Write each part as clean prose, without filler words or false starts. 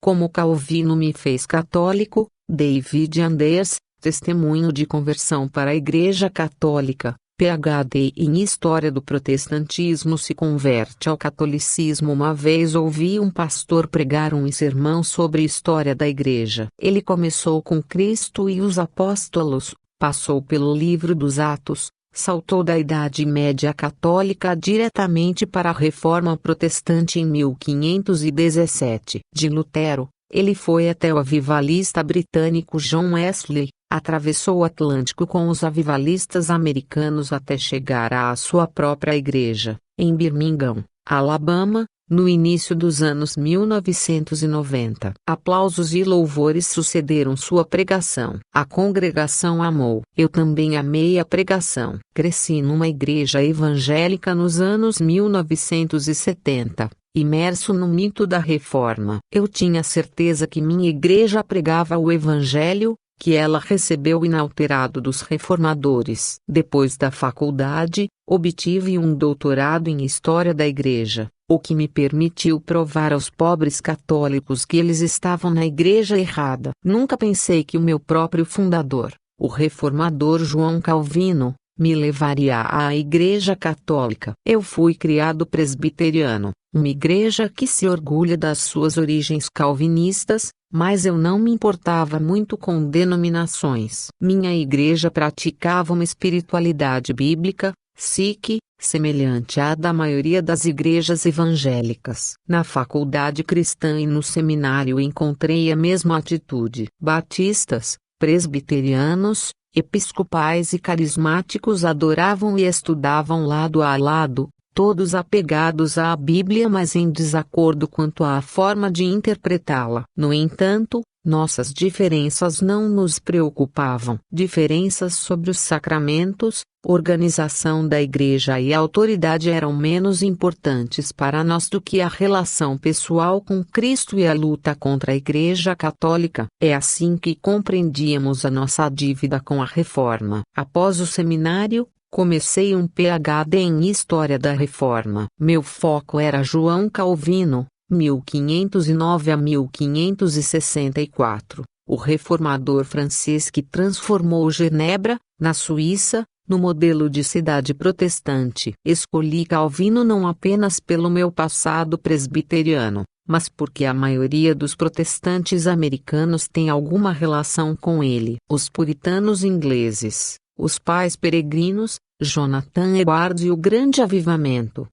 Como Calvino me fez católico, David Anders, testemunho de conversão para a Igreja Católica, PhD em História do Protestantismo, se converte ao catolicismo. Uma vez ouvi um pastor pregar um sermão sobre história da Igreja. Ele começou com Cristo e os apóstolos, passou pelo livro dos Atos, saltou da Idade Média Católica diretamente para a Reforma Protestante em 1517. De Lutero, ele foi até o avivalista britânico John Wesley, atravessou o Atlântico com os avivalistas americanos até chegar à sua própria igreja, em Birmingham, Alabama, no início dos anos 1990. Aplausos e louvores sucederam sua pregação. A congregação amou. Eu também amei a pregação. Cresci numa igreja evangélica nos anos 1970. Imerso no mito da reforma. Eu tinha certeza que minha igreja pregava o evangelho, que ela recebeu inalterado dos reformadores. Depois da faculdade, obtive um doutorado em História da Igreja, o que me permitiu provar aos pobres católicos que eles estavam na igreja errada. Nunca pensei que o meu próprio fundador, o reformador João Calvino, me levaria à Igreja Católica. Eu fui criado presbiteriano, uma igreja que se orgulha das suas origens calvinistas, mas eu não me importava muito com denominações. Minha igreja praticava uma espiritualidade bíblica, sikh, semelhante à da maioria das igrejas evangélicas. Na faculdade cristã e no seminário encontrei a mesma atitude. Batistas, presbiterianos, episcopais e carismáticos adoravam e estudavam lado a lado, todos apegados à Bíblia, mas em desacordo quanto à forma de interpretá-la. No entanto, nossas diferenças não nos preocupavam. Diferenças sobre os sacramentos, organização da igreja e autoridade eram menos importantes para nós do que a relação pessoal com Cristo e a luta contra a Igreja Católica. É assim que compreendíamos a nossa dívida com a Reforma. Após o seminário, comecei um PhD em História da Reforma. Meu foco era João Calvino, 1509 a 1564, o reformador francês que transformou Genebra, na Suíça, no modelo de cidade protestante. Escolhi Calvino não apenas pelo meu passado presbiteriano, mas porque a maioria dos protestantes americanos tem alguma relação com ele. Os puritanos ingleses, os pais peregrinos, Jonathan Edwards e o Grande Avivamento,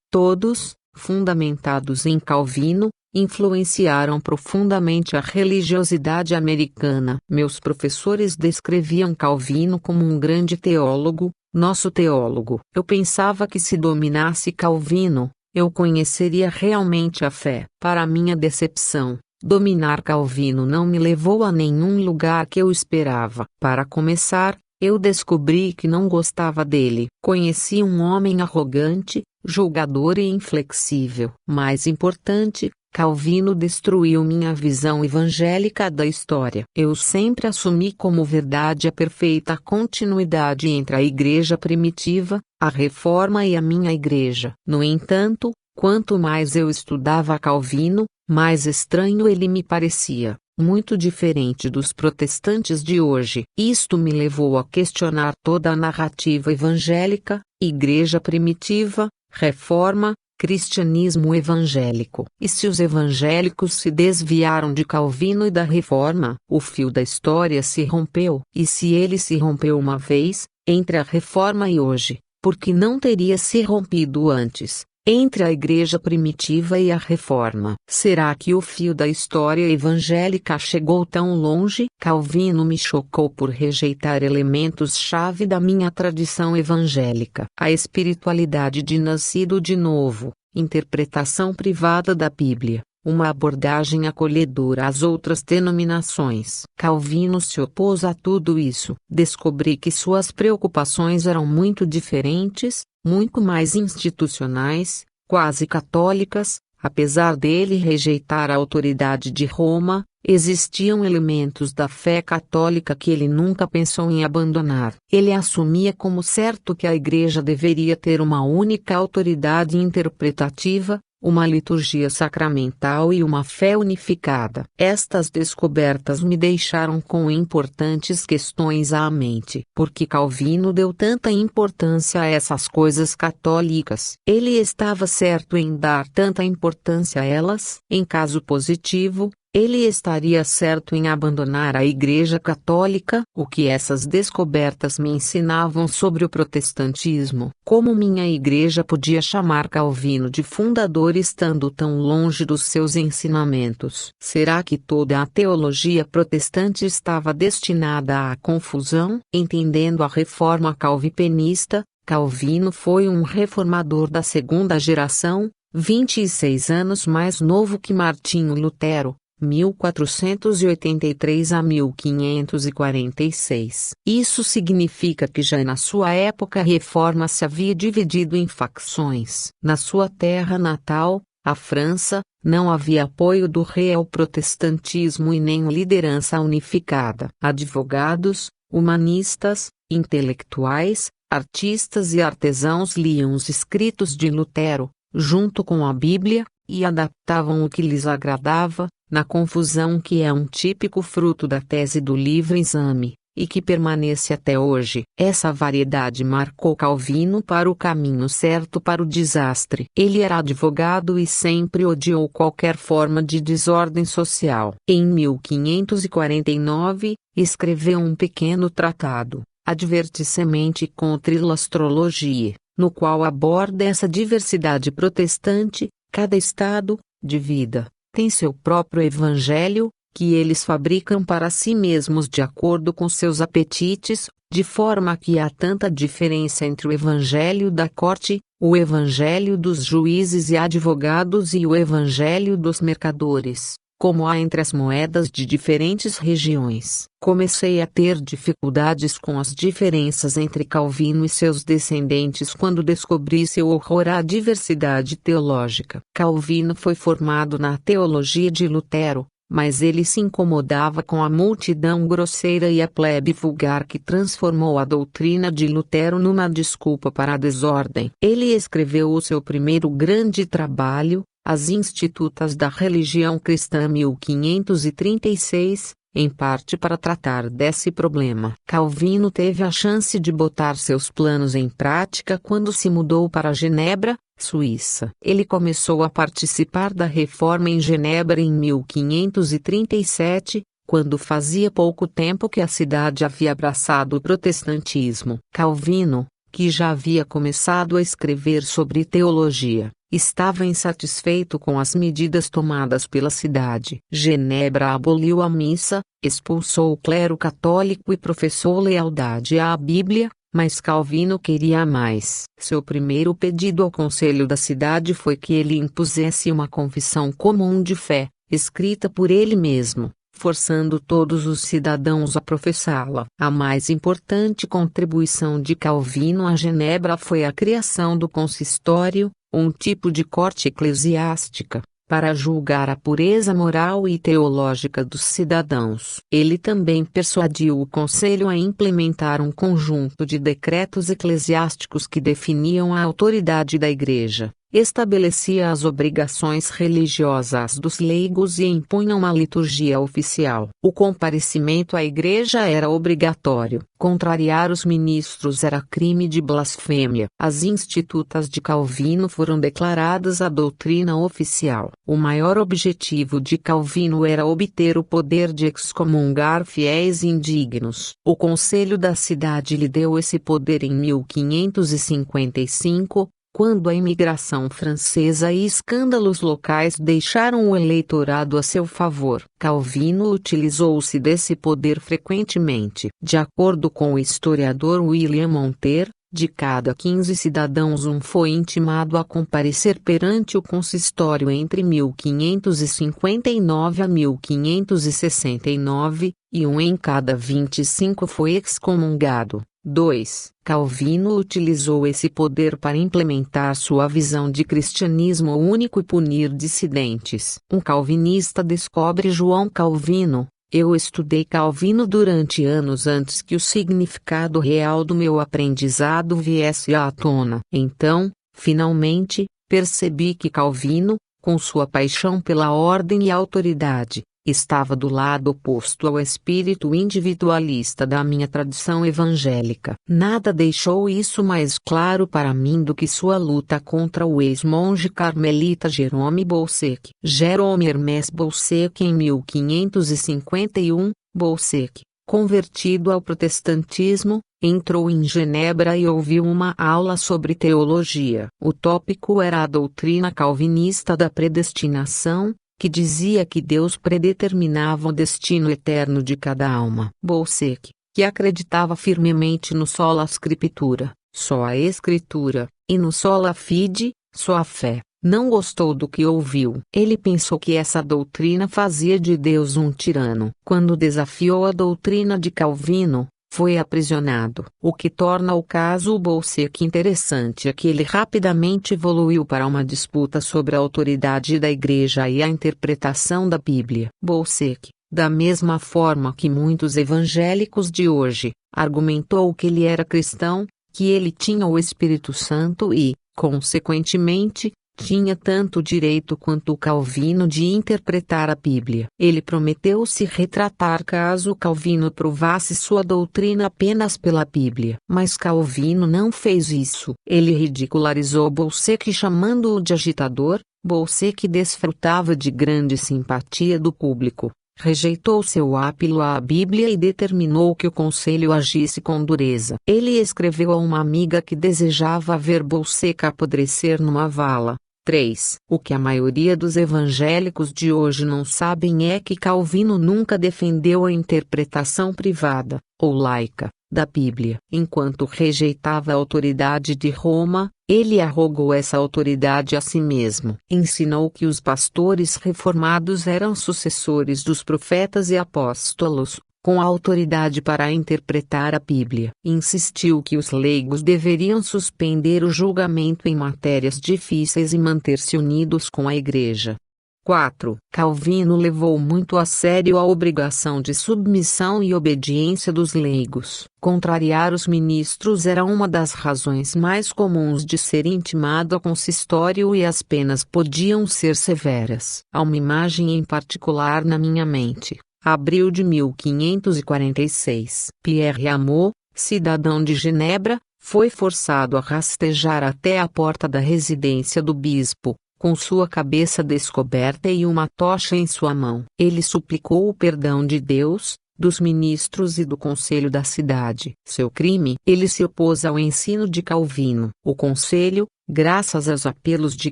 todos, fundamentados em Calvino, influenciaram profundamente a religiosidade americana. Meus professores descreviam Calvino como um grande teólogo, nosso teólogo. Eu pensava que se dominasse Calvino, eu conheceria realmente a fé. Para minha decepção, dominar Calvino não me levou a nenhum lugar que eu esperava. Para começar, eu descobri que não gostava dele. Conheci um homem arrogante, julgador e inflexível. Mais importante, Calvino destruiu minha visão evangélica da história. Eu sempre assumi como verdade a perfeita continuidade entre a igreja primitiva, a Reforma e a minha igreja. No entanto, quanto mais eu estudava Calvino, mais estranho ele me parecia. Muito diferente dos protestantes de hoje. Isto me levou a questionar toda a narrativa evangélica, igreja primitiva, reforma, cristianismo evangélico. E se os evangélicos se desviaram de Calvino e da reforma, o fio da história se rompeu. E se ele se rompeu uma vez, entre a reforma e hoje, por que não teria se rompido antes? Entre a igreja primitiva e a reforma. Será que o fio da história evangélica chegou tão longe? Calvino me chocou por rejeitar elementos-chave da minha tradição evangélica. A espiritualidade de nascido de novo, interpretação privada da Bíblia, uma abordagem acolhedora às outras denominações. Calvino se opôs a tudo isso. Descobri que suas preocupações eram muito diferentes, muito mais institucionais, quase católicas. Apesar dele rejeitar a autoridade de Roma, existiam elementos da fé católica que ele nunca pensou em abandonar. Ele assumia como certo que a Igreja deveria ter uma única autoridade interpretativa, uma liturgia sacramental e uma fé unificada. Estas descobertas me deixaram com importantes questões à mente. Por que Calvino deu tanta importância a essas coisas católicas? Ele estava certo em dar tanta importância a elas? Em caso positivo, ele estaria certo em abandonar a Igreja Católica? O que essas descobertas me ensinavam sobre o protestantismo? Como minha igreja podia chamar Calvino de fundador estando tão longe dos seus ensinamentos? Será que toda a teologia protestante estava destinada à confusão? Entendendo a reforma calvinista, Calvino foi um reformador da segunda geração, 26 anos mais novo que Martinho Lutero. 1483 a 1546. Isso significa que já na sua época a reforma se havia dividido em facções. Na sua terra natal, a França, não havia apoio do rei ao protestantismo e nem liderança unificada. Advogados, humanistas, intelectuais, artistas e artesãos liam os escritos de Lutero, junto com a Bíblia, e adaptavam o que lhes agradava, na confusão que é um típico fruto da tese do livre exame, e que permanece até hoje. Essa variedade marcou Calvino para o caminho certo para o desastre. Ele era advogado e sempre odiou qualquer forma de desordem social. Em 1549, escreveu um pequeno tratado, Advertissement contre l'astrologie, no qual aborda essa diversidade protestante. Cada estado de vida tem seu próprio evangelho, que eles fabricam para si mesmos de acordo com seus apetites, de forma que há tanta diferença entre o evangelho da corte, o evangelho dos juízes e advogados e o evangelho dos mercadores, como há entre as moedas de diferentes regiões. Comecei a ter dificuldades com as diferenças entre Calvino e seus descendentes quando descobri seu horror à diversidade teológica. Calvino foi formado na teologia de Lutero, mas ele se incomodava com a multidão grosseira e a plebe vulgar que transformou a doutrina de Lutero numa desculpa para a desordem. Ele escreveu o seu primeiro grande trabalho, As Institutas da Religião Cristã, 1536, em parte para tratar desse problema. Calvino teve a chance de botar seus planos em prática quando se mudou para Genebra, Suíça. Ele começou a participar da reforma em Genebra em 1537, quando fazia pouco tempo que a cidade havia abraçado o protestantismo. Calvino, que já havia começado a escrever sobre teologia, estava insatisfeito com as medidas tomadas pela cidade. Genebra aboliu a missa, expulsou o clero católico e professou lealdade à Bíblia, mas Calvino queria mais. Seu primeiro pedido ao conselho da cidade foi que ele impusesse uma confissão comum de fé, escrita por ele mesmo, forçando todos os cidadãos a professá-la. A mais importante contribuição de Calvino a Genebra foi a criação do consistório, um tipo de corte eclesiástica, para julgar a pureza moral e teológica dos cidadãos. Ele também persuadiu o conselho a implementar um conjunto de decretos eclesiásticos que definiam a autoridade da Igreja, estabelecia as obrigações religiosas dos leigos e impunha uma liturgia oficial. O comparecimento à igreja era obrigatório. Contrariar os ministros era crime de blasfêmia. As Institutas de Calvino foram declaradas a doutrina oficial. O maior objetivo de Calvino era obter o poder de excomungar fiéis indignos. O conselho da cidade lhe deu esse poder em 1555, quando a imigração francesa e escândalos locais deixaram o eleitorado a seu favor. Calvino utilizou-se desse poder frequentemente. De acordo com o historiador William Monter, de cada 15 cidadãos um foi intimado a comparecer perante o consistório entre 1559 a 1569, e um em cada 25 foi excomungado. 2. Calvino utilizou esse poder para implementar sua visão de cristianismo único e punir dissidentes. Um calvinista descobre João Calvino: eu estudei Calvino durante anos antes que o significado real do meu aprendizado viesse à tona. Então, finalmente, percebi que Calvino, com sua paixão pela ordem e autoridade, estava do lado oposto ao espírito individualista da minha tradição evangélica. Nada deixou isso mais claro para mim do que sua luta contra o ex-monge carmelita Jerome Bolsec. Jerome Hermes Bolsec em 1551, Bolsec, convertido ao protestantismo, entrou em Genebra e ouviu uma aula sobre teologia. O tópico era a doutrina calvinista da predestinação, que dizia que Deus predeterminava o destino eterno de cada alma. Bolsec, que acreditava firmemente no sola scriptura, só a Escritura, e no sola fide, só a fé, não gostou do que ouviu. Ele pensou que essa doutrina fazia de Deus um tirano. Quando desafiou a doutrina de Calvino, foi aprisionado. O que torna o caso Bolsec interessante é que ele rapidamente evoluiu para uma disputa sobre a autoridade da Igreja e a interpretação da Bíblia. Bolsec, da mesma forma que muitos evangélicos de hoje, argumentou que ele era cristão, que ele tinha o Espírito Santo e, consequentemente, tinha tanto direito quanto Calvino de interpretar a Bíblia. Ele prometeu se retratar caso Calvino provasse sua doutrina apenas pela Bíblia. Mas Calvino não fez isso. Ele ridicularizou Bolsec chamando-o de agitador. Bolsec desfrutava de grande simpatia do público. Rejeitou seu apelo à Bíblia e determinou que o conselho agisse com dureza. Ele escreveu a uma amiga que desejava ver Bolsec apodrecer numa vala. 3. O que a maioria dos evangélicos de hoje não sabem é que Calvino nunca defendeu a interpretação privada, ou laica, da Bíblia. Enquanto rejeitava a autoridade de Roma, ele arrogou essa autoridade a si mesmo. Ensinou que os pastores reformados eram sucessores dos profetas e apóstolos, com autoridade para interpretar a Bíblia. Insistiu que os leigos deveriam suspender o julgamento em matérias difíceis e manter-se unidos com a Igreja. 4. Calvino levou muito a sério a obrigação de submissão e obediência dos leigos. Contrariar os ministros era uma das razões mais comuns de ser intimado a consistório e as penas podiam ser severas. Há uma imagem em particular na minha mente. Abril de 1546. Pierre Amot, cidadão de Genebra, foi forçado a rastejar até a porta da residência do bispo, com sua cabeça descoberta e uma tocha em sua mão. Ele suplicou o perdão de Deus, dos ministros e do conselho da cidade. Seu crime: ele se opôs ao ensino de Calvino. O conselho, graças aos apelos de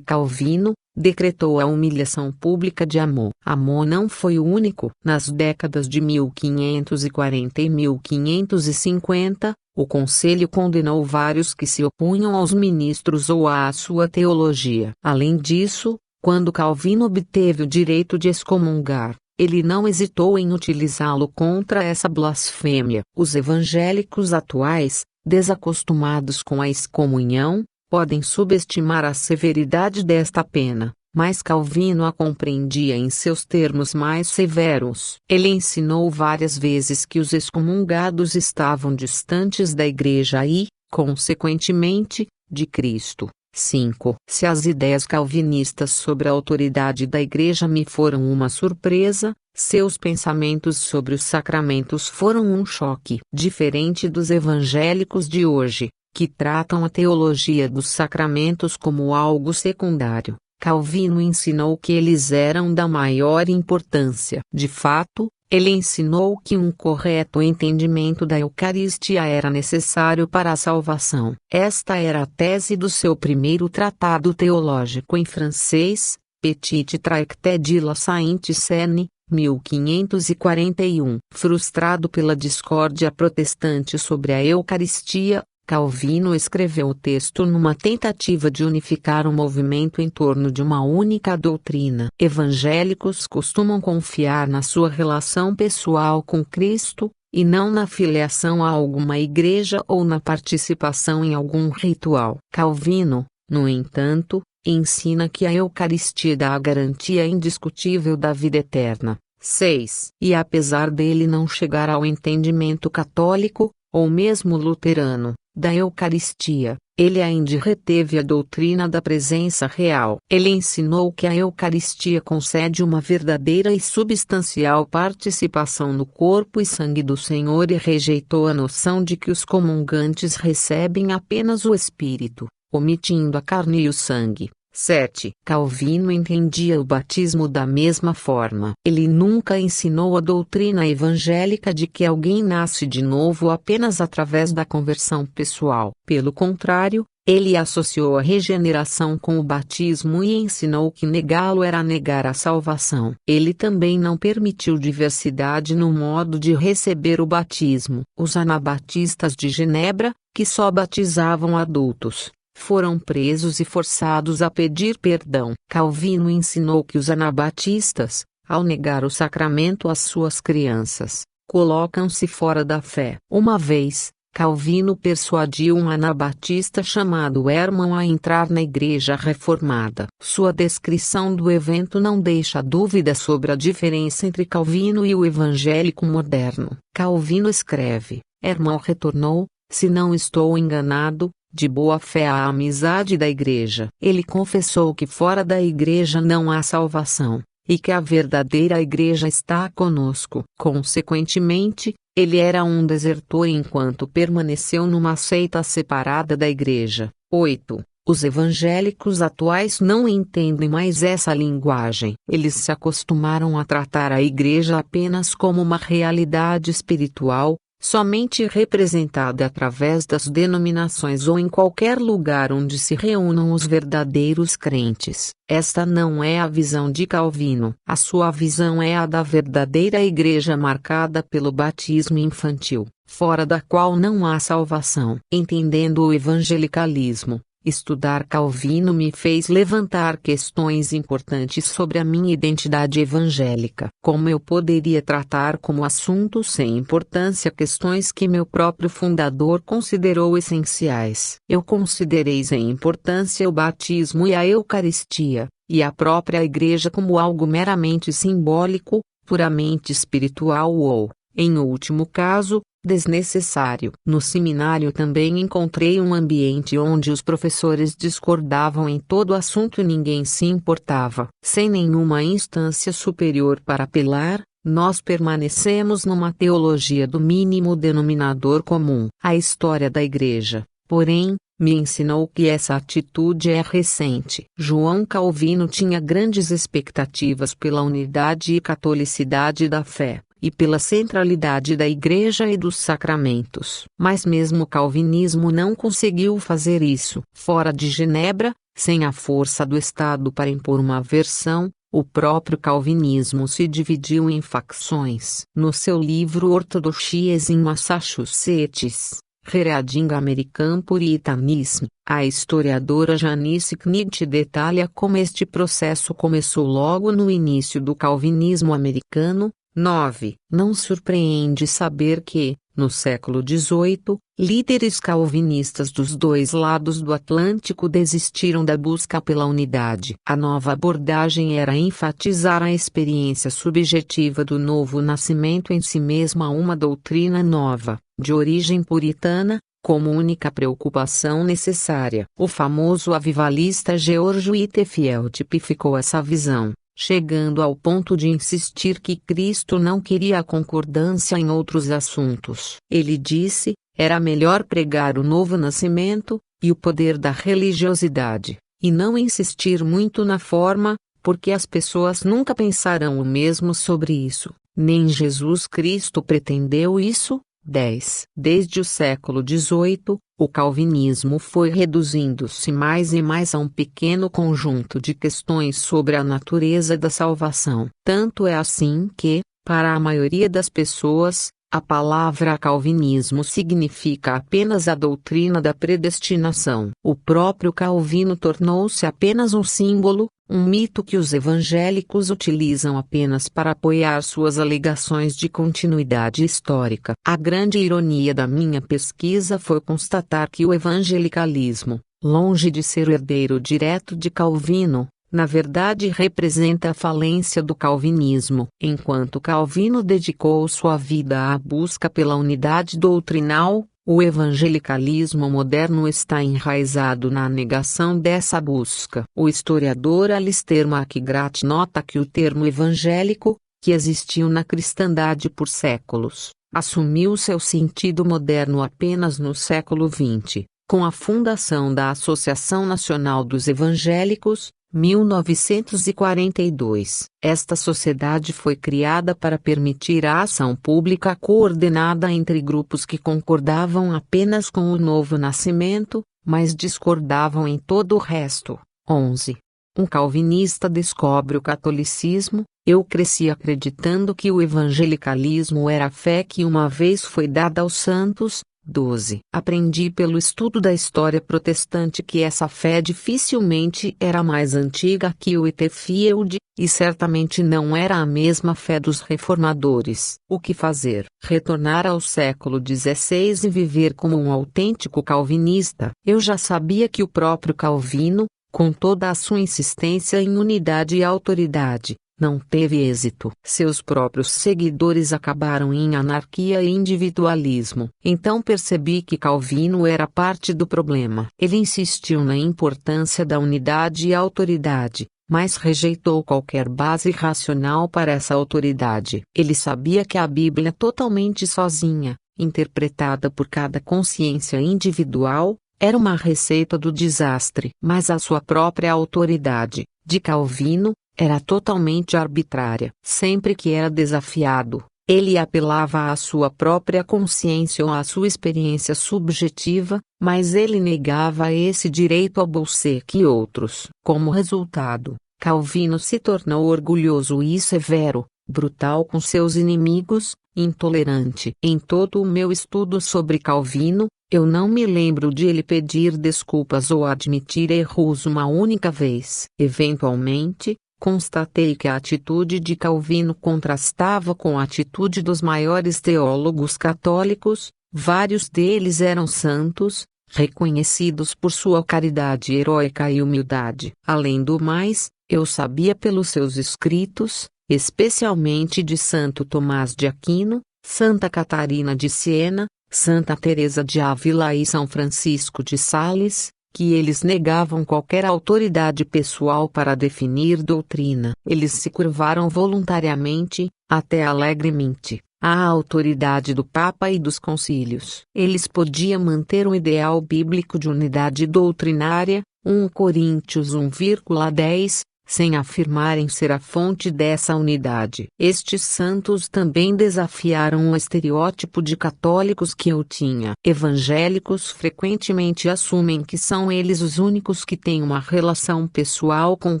Calvino, decretou a humilhação pública de Amot. Amot não foi o único. Nas décadas de 1540 e 1550, o conselho condenou vários que se opunham aos ministros ou à sua teologia. Além disso, quando Calvino obteve o direito de excomungar, ele não hesitou em utilizá-lo contra essa blasfêmia. Os evangélicos atuais, desacostumados com a excomunhão, podem subestimar a severidade desta pena, mas Calvino a compreendia em seus termos mais severos. Ele ensinou várias vezes que os excomungados estavam distantes da Igreja e, consequentemente, de Cristo. 5. Se as ideias calvinistas sobre a autoridade da Igreja me foram uma surpresa, seus pensamentos sobre os sacramentos foram um choque. Diferente dos evangélicos de hoje, que tratam a teologia dos sacramentos como algo secundário, Calvino ensinou que eles eram da maior importância. De fato, ele ensinou que um correto entendimento da Eucaristia era necessário para a salvação. Esta era a tese do seu primeiro tratado teológico em francês, Petit Traité de la Sainte Seine, 1541. Frustrado pela discórdia protestante sobre a Eucaristia, Calvino escreveu o texto numa tentativa de unificar o movimento em torno de uma única doutrina. Evangélicos costumam confiar na sua relação pessoal com Cristo, e não na filiação a alguma igreja ou na participação em algum ritual. Calvino, no entanto, ensina que a Eucaristia dá a garantia indiscutível da vida eterna. 6. E apesar dele não chegar ao entendimento católico, ou mesmo luterano, da Eucaristia, ele ainda reteve a doutrina da presença real. Ele ensinou que a Eucaristia concede uma verdadeira e substancial participação no corpo e sangue do Senhor e rejeitou a noção de que os comungantes recebem apenas o Espírito, omitindo a carne e o sangue. 7. Calvino entendia o batismo da mesma forma. Ele nunca ensinou a doutrina evangélica de que alguém nasce de novo apenas através da conversão pessoal. Pelo contrário, ele associou a regeneração com o batismo e ensinou que negá-lo era negar a salvação. Ele também não permitiu diversidade no modo de receber o batismo. Os anabatistas de Genebra, que só batizavam adultos, foram presos e forçados a pedir perdão. Calvino ensinou que os anabatistas, ao negar o sacramento às suas crianças, colocam-se fora da fé. Uma vez, Calvino persuadiu um anabatista chamado Hermann a entrar na Igreja Reformada. Sua descrição do evento não deixa dúvida sobre a diferença entre Calvino e o evangélico moderno. Calvino escreve: Hermann retornou, se não estou enganado, de boa fé à amizade da Igreja. Ele confessou que fora da Igreja não há salvação, e que a verdadeira Igreja está conosco. Consequentemente, ele era um desertor enquanto permaneceu numa seita separada da Igreja. 8. Os evangélicos atuais não entendem mais essa linguagem. Eles se acostumaram a tratar a Igreja apenas como uma realidade espiritual, somente representada através das denominações ou em qualquer lugar onde se reúnam os verdadeiros crentes. Esta não é a visão de Calvino. A sua visão é a da verdadeira Igreja marcada pelo batismo infantil, fora da qual não há salvação. Entendendo o evangelicalismo, estudar Calvino me fez levantar questões importantes sobre a minha identidade evangélica. Como eu poderia tratar como assunto sem importância questões que meu próprio fundador considerou essenciais? Eu considerei sem importância o batismo e a Eucaristia, e a própria Igreja como algo meramente simbólico, puramente espiritual ou, em último caso, desnecessário. No seminário também encontrei um ambiente onde os professores discordavam em todo assunto e ninguém se importava. Sem nenhuma instância superior para apelar, nós permanecemos numa teologia do mínimo denominador comum. A história da Igreja, porém, me ensinou que essa atitude é recente. João Calvino tinha grandes expectativas pela unidade e catolicidade da fé, e pela centralidade da Igreja e dos sacramentos. Mas mesmo o calvinismo não conseguiu fazer isso. Fora de Genebra, sem a força do Estado para impor uma versão, o próprio calvinismo se dividiu em facções. No seu livro Ortodoxies in Massachusetts, Reading American Puritanism, a historiadora Janice Knight detalha como este processo começou logo no início do calvinismo americano. 9. Não surpreende saber que, no século XVIII, líderes calvinistas dos dois lados do Atlântico desistiram da busca pela unidade. A nova abordagem era enfatizar a experiência subjetiva do novo nascimento em si mesma, uma doutrina nova, de origem puritana, como única preocupação necessária. O famoso avivalista George Whitefield tipificou essa visão, chegando ao ponto de insistir que Cristo não queria a concordância em outros assuntos. Ele disse: era melhor pregar o novo nascimento, e o poder da religiosidade, e não insistir muito na forma, porque as pessoas nunca pensarão o mesmo sobre isso. Nem Jesus Cristo pretendeu isso. 10. Desde o século XVIII, o calvinismo foi reduzindo-se mais e mais a um pequeno conjunto de questões sobre a natureza da salvação. Tanto é assim que, para a maioria das pessoas, a palavra calvinismo significa apenas a doutrina da predestinação. O próprio Calvino tornou-se apenas um símbolo, um mito que os evangélicos utilizam apenas para apoiar suas alegações de continuidade histórica. A grande ironia da minha pesquisa foi constatar que o evangelicalismo, longe de ser o herdeiro direto de Calvino, na verdade representa a falência do calvinismo. Enquanto Calvino dedicou sua vida à busca pela unidade doutrinal, O evangelicalismo moderno está enraizado na negação dessa busca. O historiador Alistair McGrath nota que o termo evangélico, que existiu na cristandade por séculos, assumiu seu sentido moderno apenas no século XX, com a fundação da Associação Nacional dos Evangélicos, 1942. Esta sociedade foi criada para permitir a ação pública coordenada entre grupos que concordavam apenas com o novo nascimento, mas discordavam em todo o resto. 11. Um calvinista descobre o catolicismo. Eu cresci acreditando que o evangelicalismo era a fé que uma vez foi dada aos santos. 12. Aprendi pelo estudo da história protestante que essa fé dificilmente era mais antiga que o Whitefield, e certamente não era a mesma fé dos reformadores. O que fazer? Retornar ao século XVI e viver como um autêntico calvinista. Eu já sabia que o próprio Calvino, com toda a sua insistência em unidade e autoridade, não teve êxito. Seus próprios seguidores acabaram em anarquia e individualismo. Então percebi que Calvino era parte do problema. Ele insistiu na importância da unidade e autoridade, mas rejeitou qualquer base racional para essa autoridade. Ele sabia que a Bíblia totalmente sozinha, interpretada por cada consciência individual, era uma receita do desastre. Mas a sua própria autoridade, de Calvino, era totalmente arbitrária. Sempre que era desafiado, ele apelava à sua própria consciência ou à sua experiência subjetiva, mas ele negava esse direito a Bolsec e outros. Como resultado, Calvino se tornou orgulhoso e severo, brutal com seus inimigos, intolerante. Em todo o meu estudo sobre Calvino, eu não me lembro de ele pedir desculpas ou admitir erros uma única vez. Eventualmente, constatei que a atitude de Calvino contrastava com a atitude dos maiores teólogos católicos. Vários deles eram santos, reconhecidos por sua caridade heróica e humildade. Além do mais, eu sabia pelos seus escritos, especialmente de Santo Tomás de Aquino, Santa Catarina de Siena, Santa Teresa de Ávila e São Francisco de Sales, que eles negavam qualquer autoridade pessoal para definir doutrina. Eles se curvaram voluntariamente, até alegremente, à autoridade do Papa e dos concílios. Eles podiam manter um ideal bíblico de unidade doutrinária, 1 Coríntios 1,10, sem afirmarem ser a fonte dessa unidade. Estes santos também desafiaram o estereótipo de católicos que eu tinha. Evangélicos frequentemente assumem que são eles os únicos que têm uma relação pessoal com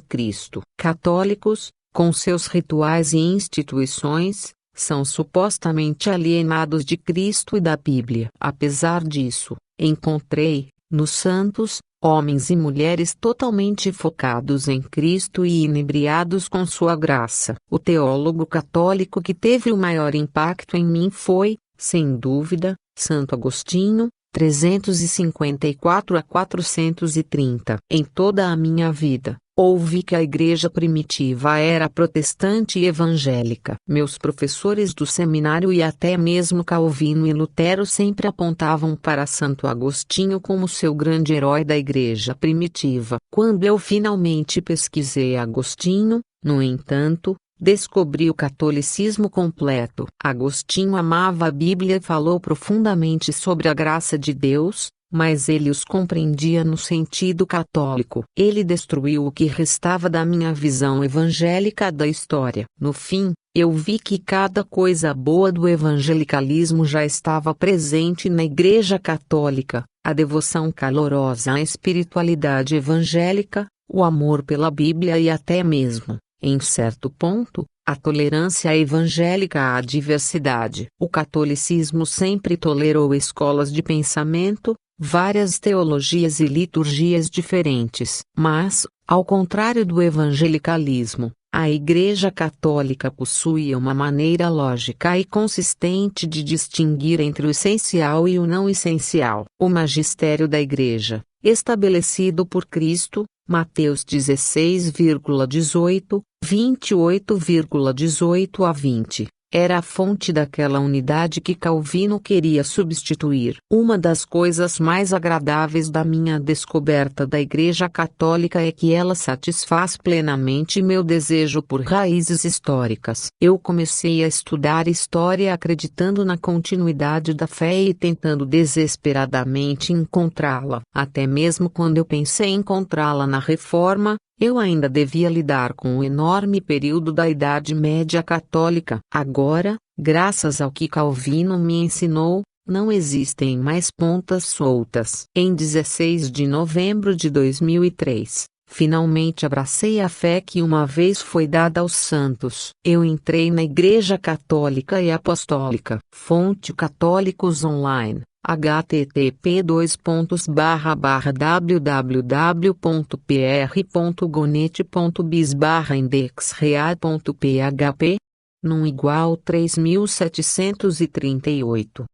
Cristo. Católicos, com seus rituais e instituições, são supostamente alienados de Cristo e da Bíblia. Apesar disso, encontrei, nos santos, homens e mulheres totalmente focados em Cristo e inebriados com sua graça. O teólogo católico que teve o maior impacto em mim foi, sem dúvida, Santo Agostinho, 354 a 430. Em toda a minha vida, ouvi que a igreja primitiva era protestante e evangélica. Meus professores do seminário e até mesmo Calvino e Lutero sempre apontavam para Santo Agostinho como seu grande herói da igreja primitiva. Quando eu finalmente pesquisei Agostinho, no entanto, descobri o catolicismo completo. Agostinho amava a Bíblia e falou profundamente sobre a graça de Deus, mas ele os compreendia no sentido católico. Ele destruiu o que restava da minha visão evangélica da história. No fim, eu vi que cada coisa boa do evangelicalismo já estava presente na Igreja Católica: a devoção calorosa à espiritualidade evangélica, o amor pela Bíblia e até mesmo, em certo ponto, a tolerância evangélica à diversidade. O catolicismo sempre tolerou escolas de pensamento, várias teologias e liturgias diferentes. Mas, ao contrário do evangelicalismo, a Igreja Católica possuía uma maneira lógica e consistente de distinguir entre o essencial e o não essencial. O magistério da Igreja, estabelecido por Cristo, Mateus 16,18, 28,18 a 20, Era a fonte daquela unidade que Calvino queria substituir. Uma das coisas mais agradáveis da minha descoberta da Igreja Católica é que ela satisfaz plenamente meu desejo por raízes históricas. Eu comecei a estudar história acreditando na continuidade da fé e tentando desesperadamente encontrá-la. Até mesmo quando eu pensei em encontrá-la na Reforma, eu ainda devia lidar com o enorme período da Idade Média Católica. Agora, graças ao que Calvino me ensinou, não existem mais pontas soltas. Em 16 de novembro de 2003, finalmente abracei a fé que uma vez foi dada aos santos. Eu entrei na Igreja Católica e Apostólica. Fonte Católicos Online. http://www.pr.gonet.biz/indexread.php num igual 3738